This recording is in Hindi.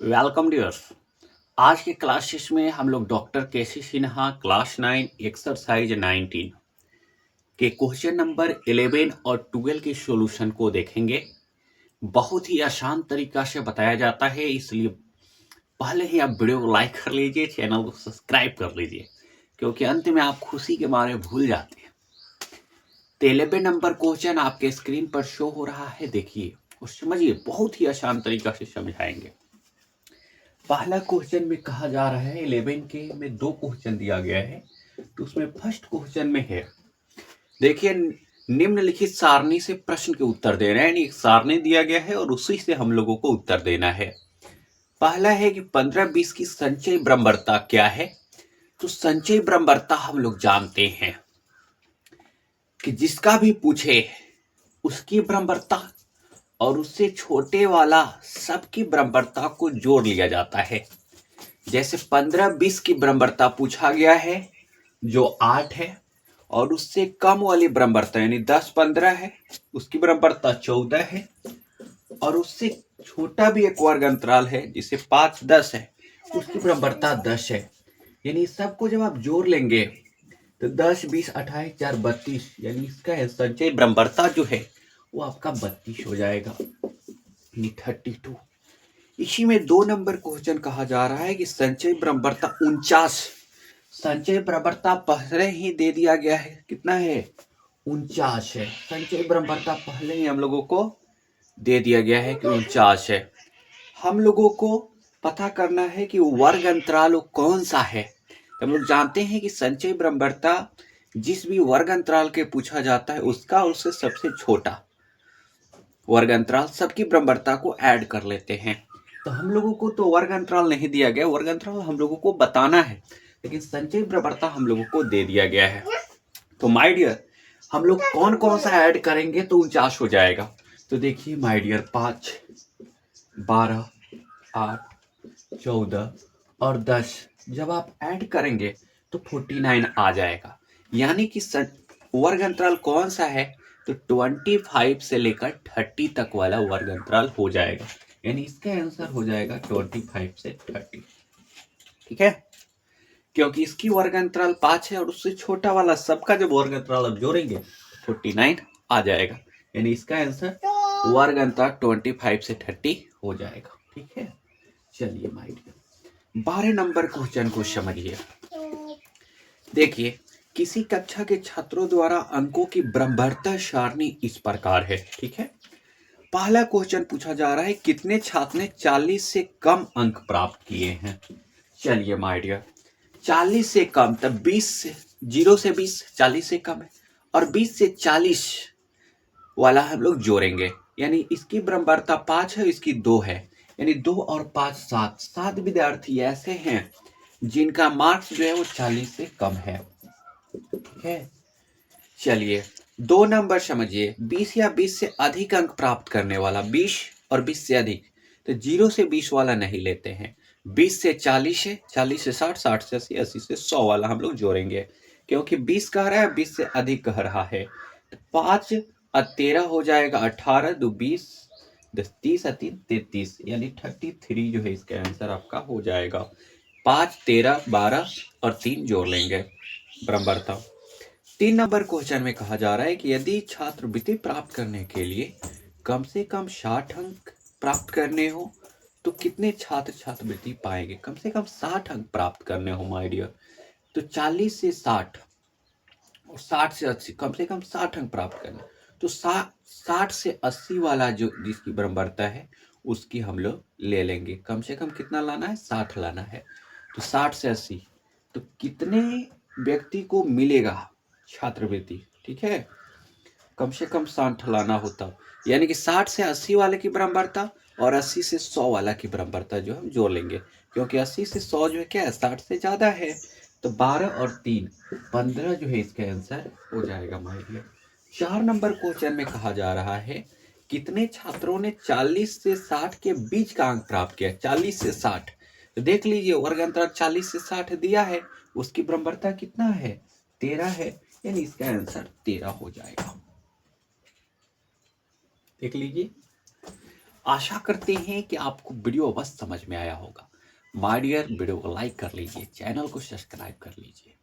Welcome dears. आज के क्लासेस में हम लोग डॉक्टर केसी सिन्हा क्लास 9 एक्सरसाइज 19 के क्वेश्चन नंबर 11 और 12 के सॉल्यूशन को देखेंगे। बहुत ही आसान तरीका से बताया जाता है, इसलिए पहले ही आप वीडियो को लाइक कर लीजिए, चैनल को सब्सक्राइब कर लीजिए, क्योंकि अंत में आप खुशी के मारे भूल जाते हैं। तो 11 नंबर क्वेश्चन आपके स्क्रीन पर शो हो रहा है, देखिए और समझिए। बहुत ही आसान तरीका से समझाएंगे। पहला क्वेश्चन में कहा जा रहा है 11 के में 2 क्वेश्चन दिया गया है। तो उसमें फर्स्ट क्वेश्चन में है, देखिए, निम्नलिखित सारणी से प्रश्न के उत्तर दे रहे हैं। यानी एक सारणी दिया गया है और उसी से हम लोगों को उत्तर देना है। पहला है कि 15-20 की संचयी बराबरता क्या है। तो संचयी बराबरता हम लोग जानते हैं कि जिसका भी पूछे उसकी बराबरता और उससे छोटे वाला सबकी बराबरता को जोड़ लिया जाता है। जैसे 15-20 की बराबरता पूछा गया है जो 8 है, और उससे कम वाली बराबरता यानी 10-15 है, उसकी बराबरता 14 है, और उससे छोटा भी एक वर्ग अंतराल है जिसे 5-10 है, उसकी बराबरता 10 है। यानी सबको जब आप जोड़ लेंगे तो 10, 20, 28, 4, 32, यानी इसका संचयी बराबरता जो है वो आपका 32 हो जाएगा, यानी 32। इसी में 2 नंबर क्वेश्चन कहा जा रहा है कि संचयी बराबरता 49। संचयी बराबरता पहले ही दे दिया गया है, कितना है? 49 है। संचयी बराबरता पहले ही हम लोगों को दे दिया गया है कि 49 है। हम लोगों को पता करना है कि वर्ग अंतराल कौन सा है। हम लोग जानते हैं कि संचयी बराबरता जिस भी वर्ग अंतराल के पूछा जाता है उसका उससे सबसे छोटा वर्ग अंतराल सबकी बराबरता को ऐड कर लेते हैं। तो हम लोगों को तो वर्ग अंतराल नहीं दिया गया, वर्ग अंतराल हम लोगों को बताना है, लेकिन संचयी बराबरता हम लोगों को दे दिया गया है। तो माय डियर, हम लोग कौन कौन सा ऐड करेंगे तो 49 हो जाएगा। तो देखिए माय डियर, 5, 12, 8, 14 और 10 जब आप ऐड करेंगे तो 49 आ जाएगा। यानी कि वर्ग अंतराल कौन सा है? तो 25 से लेकर 30 तक वाला वर्ग अंतराल हो जाएगा। यानी इसका आंसर हो जाएगा 25 से 30। ठीक है, क्योंकि इसकी वर्ग अंतराल 5 है और उससे छोटा वाला सबका जब वर्ग अंतराल आप जोड़ेंगे 49 आ जाएगा। यानी इसका आंसर वर्ग अंतराल 25 से 30 हो जाएगा। ठीक है, चलिए माय डियर, 12 नंबर क्वेश्चन को समझिए। देखिए, किसी कक्षा के छात्रों द्वारा अंकों की बराबरता सारणी इस प्रकार है। ठीक है, पहला क्वेश्चन पूछा जा रहा है, कितने छात्र ने 40 से कम अंक प्राप्त किए हैं। चलिए माय डियर, 40 से कम, तब 20 से 0 से 20 40 से कम है, और 20 से 40 वाला हम लोग जोड़ेंगे। यानी इसकी बराबरता 5 है, इसकी 2 है, यानी 2 और 5 7। 7 विद्यार्थी ऐसे हैं जिनका मार्क्स जो है वो 40 से कम है। ठीक है, चलिए 2 नंबर समझिए। 20 या 20 से अधिक अंक प्राप्त करने वाला, 20 और 20 से अधिक, तो 0 से 20 वाला नहीं लेते हैं। 20 से 40 है, 40 से 60, 60 से 80, 80 से 100 वाला हम लोग जोड़ेंगे, क्योंकि 20 कह रहा है, 20 से अधिक कह रहा है। तो 5 और 13 हो जाएगा 18, 2 20, 10 30 और 3 33, यानी 33 जो है इसका आंसर आपका हो जाएगा। 5, 13, 12 और 3 जोड़ लेंगे, बराबरता। 3 नंबर क्वेश्चन में कहा जा रहा है कि यदि छात्रवृत्ति प्राप्त करने के लिए कम से कम 60 अंक प्राप्त करने हो तो कितने छात्र छात्रवृत्ति पाएंगे। कम से कम 60 अंक प्राप्त करने हो माय डियर, तो 40 से 60 और 60 से 80, कम से कम 60 अंक प्राप्त करने। तो 60 से 80 वाला जो जिसकी बराबरता है उसकी हम लोग ले लेंगे। कम से कम कितना लाना है? 60 लाना है। तो 60 से 80, तो कितने व्यक्ति को मिलेगा छात्रवृत्ति? ठीक है, कम से कम 60 लाना होता, यानी कि 60 से 80 वाले की बराबरता और 80 से 100 वाला की बराबरता जो हम जोड़ लेंगे, क्योंकि 80 से 100 जो है क्या है, 60 से ज्यादा है। तो 12 और 3 15 जो है इसका आंसर हो जाएगा माय डियर। 4 नंबर क्वेश्चन में कहा जा रहा है, कितने छात्रों ने 40 से 60 के बीच का अंक प्राप्त किया। 40 से 60, तो देख लीजिए वर्ग अंतराल 40 से 60 दिया है, उसकी बराबरता कितना है? 13 है, यानी इसका आंसर 13 हो जाएगा। देख लीजिए। आशा करते हैं कि आपको वीडियो बस समझ में आया होगा। माय डियर, वीडियो को लाइक कर लीजिए, चैनल को सब्सक्राइब कर लीजिए।